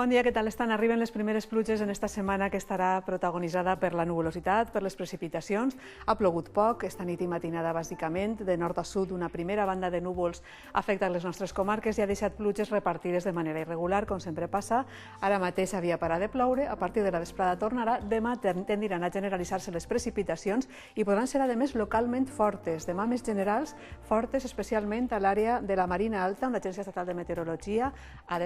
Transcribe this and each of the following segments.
Bon dia, què tal estan? Arriben les primeres pluges en esta setmana que estarà protagonitzada per la nuvolositat, per les precipitacions. Ha plogut poc, esta nit i matinada bàsicament, de nord a sud una primera banda de núvols afecta les nostres comarques i ha deixat pluges repartides de manera irregular, com sempre passa. Ara mateix havia parat de ploure, a partir de la vesprada tornarà, demà tendiran a generalitzar-se les precipitacions i podran ser, a més, localment fortes. Demà més generals, fortes especialment a l'àrea de la Marina Alta, on l'Agència Estatal de Meteorologia ha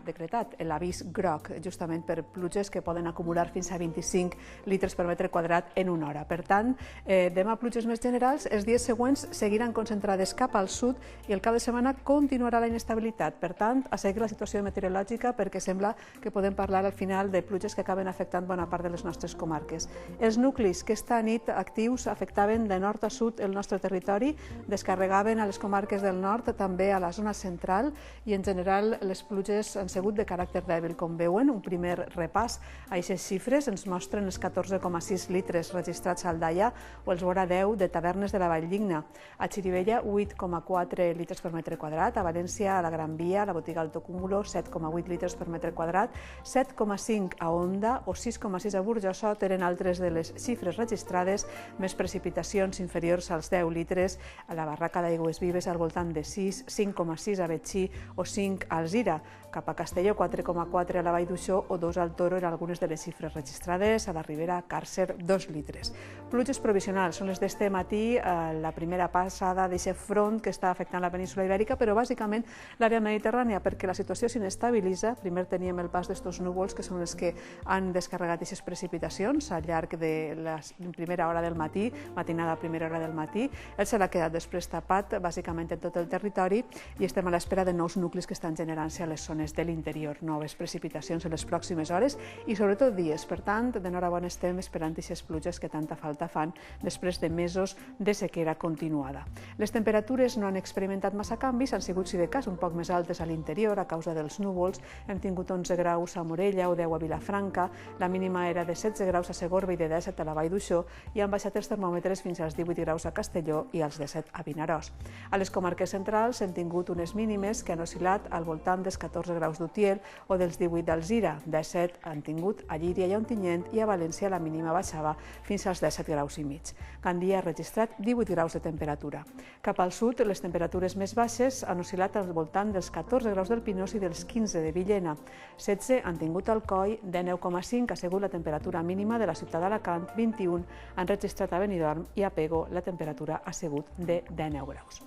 decretat l'avís groc, justament per pluges que poden acumular fins a 25 litres per metre quadrat en una hora. Per tant, demà pluges més generals, els dies següents seguiran concentrades cap al sud i el cap de setmana continuarà la inestabilitat. Per tant, a seguir la situació meteorològica perquè sembla que podem parlar al final de pluges que acaben afectant bona part de les nostres comarques. Els nuclis que esta nit actius afectaven de nord a sud el nostre territori, descarregaven a les comarques del nord, també a la zona central, i en general les pluges han sigut de caràcter dèbil. Com veuen, un primer repàs a aquestes xifres ens mostren els 14,6 litres registrats a Aldaia o els vora 10 de Tavernes de la Valldigna. A Xirivella, 8,4 litres per metre quadrat. A València, a la Gran Via, a la botiga Alto Cúmulo, 7,8 litres per metre quadrat. 7,5 a Onda o 6,6 a Burjassot eren altres de les xifres registrades, més precipitacions inferiors als 10 litres a la Barraca d'Aigües Vives al voltant de 6, 5,6 a Betxí o 5 a Alzira. Cap a Castelló, 4,4 a la Vall d'Uixó o 2 al Toro eren algunes de les xifres registrades. A la Ribera, Càrcer, 2 litres. Pluges provisionals són les d'este matí, la primera passada d'aquest front que està afectant la península Ibèrica, però bàsicament l'àrea mediterrània, perquè la situació s'inestabilitza. Primer teníem el pas d'estos núvols, que són els que han descarregat aquestes precipitacions al llarg de la primera hora del matí, matinada a primera hora del matí. El cel ha quedat després tapat, bàsicament en tot el territori, i estem a l'espera de nous nuclis que estan generant-se a les zones de l'interior, noves precipitacions en les pròximes hores i sobretot dies. Per tant, d'enhorabona estem esperant aquestes pluges que tanta falta fan després de mesos de sequera continuada. Les temperatures no han experimentat massa canvis, han sigut, si de cas, un poc més altes a l'interior a causa dels núvols. Hem tingut 11 graus a Morella o 10 a Vilafranca, la mínima era de 16 graus a Segorba i de 17 a la Vall d'Uixó i han baixat els termòmetres fins als 18 graus a Castelló i als 17 a Vinaròs. A les comarques centrals hem tingut unes mínimes que han oscil·lat al voltant dels 14 graus d'Utiel o dels 18 d'Alzira. 17 han tingut a Llíria i a Ontinyent i a València la mínima baixava fins als 17 graus i mig. Gandia ha registrat 18 graus de temperatura. Cap al sud, les temperatures més baixes han oscil·lat al voltant dels 14 graus del Pinós i dels 15 de Villena. 16 han tingut Alcoi, de 9,5 ha sigut la temperatura mínima de la ciutat d'Alacant, 21 han registrat a Benidorm i a Pego la temperatura ha sigut de 19 graus.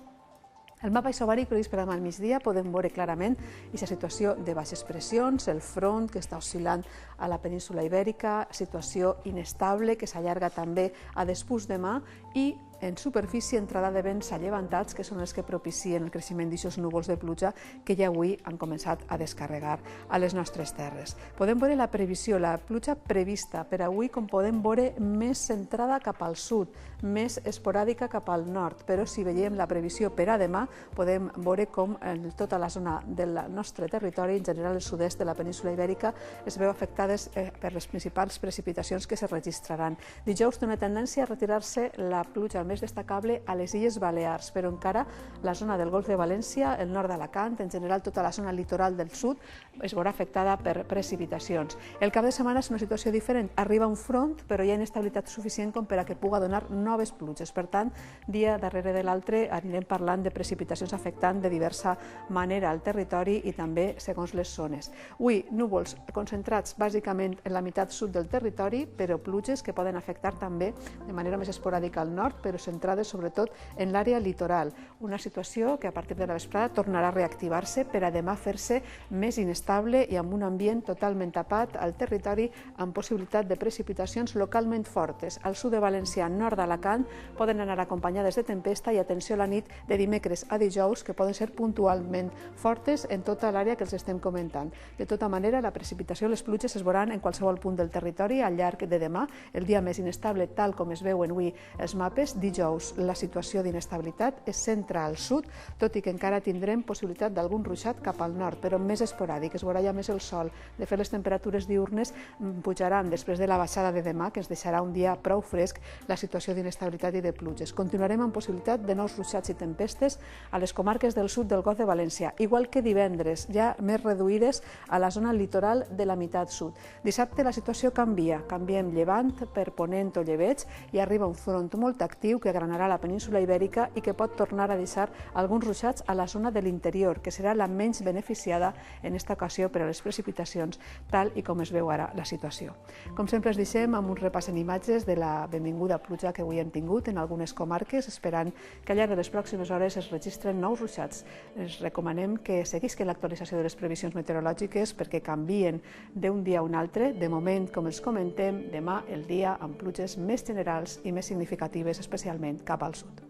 El mapa isobàric previst per demà al migdia podem veure clarament aquesta situació de baixes pressions, el front que està oscil·lant a la península Ibèrica, situació inestable que s'allarga també a després demà i en superfície entrada de vents allevantats que són els que propicien el creixement d'aquests núvols de pluja que ja avui han començat a descarregar a les nostres terres. Podem veure la previsió, la pluja prevista per avui, com podem veure, més centrada cap al sud, més esporàdica cap al nord, però si veiem la previsió per a demà podem veure com en tota la zona del nostre territori, en general el sud-est de la península Ibèrica, es veu afectades per les principals precipitacions que se registraran. Dijous té una tendència a retirar-se la pluja més destacable a les Illes Balears, però encara la zona del Golf de València, el nord d'Alacant, en general tota la zona litoral del sud, es veurà afectada per precipitacions. El cap de setmana és una situació diferent. Arriba un front, però hi ha inestabilitat suficient com per a que puga donar noves pluges. Per tant, dia darrere de l'altre anirem parlant de precipitacions afectant de diversa manera al territori i també segons les zones. Avui, núvols concentrats bàsicament en la meitat sud del territori, però pluges que poden afectar també de manera més esporàdica al nord, però centrades sobretot en l'àrea litoral. Una situació que a partir de la vesprada tornarà a reactivar-se per a demà fer-se més inestable i amb un ambient totalment tapat al territori amb possibilitat de precipitacions localment fortes. Al sud de València, nord d'Alacant, poden anar acompanyades de tempesta i atenció a la nit de dimecres a dijous que poden ser puntualment fortes en tota l'àrea que els estem comentant. De tota manera, la precipitació, les pluges es veuran en qualsevol punt del territori al llarg de demà, el dia més inestable tal com es veuen avui els mapes, dijous la situació d'inestabilitat es centra al sud, tot i que encara tindrem possibilitat d'algun ruixat cap al nord, però més esporàdic, es veurà ja més el sol. De fet, les temperatures diürnes pujaran després de la baixada de demà, que ens deixarà un dia prou fresc, la situació d'inestabilitat i de pluges. Continuarem amb possibilitat de nous ruixats i tempestes a les comarques del sud del Golf de València, igual que divendres, ja més reduïdes a la zona litoral de la meitat sud. Dissabte la situació canvia, canviem llevant per ponent o llebeig i arriba un front molt actiu que agranarà la península Ibèrica i que pot tornar a deixar alguns ruixats a la zona de l'interior, que serà la menys beneficiada en esta ocasió per a les precipitacions, tal i com es veu ara la situació. Com sempre es deixem amb un repàs en imatges de la benvinguda pluja que avui hem tingut en algunes comarques, esperant que al llarg de les pròximes hores es registren nous ruixats. Es recomanem que seguisquen l'actualització de les previsions meteorològiques perquè canvien d'un dia a un altre. De moment, com els comentem, demà el dia amb pluges més generals i més significatives, especialment cap al sud.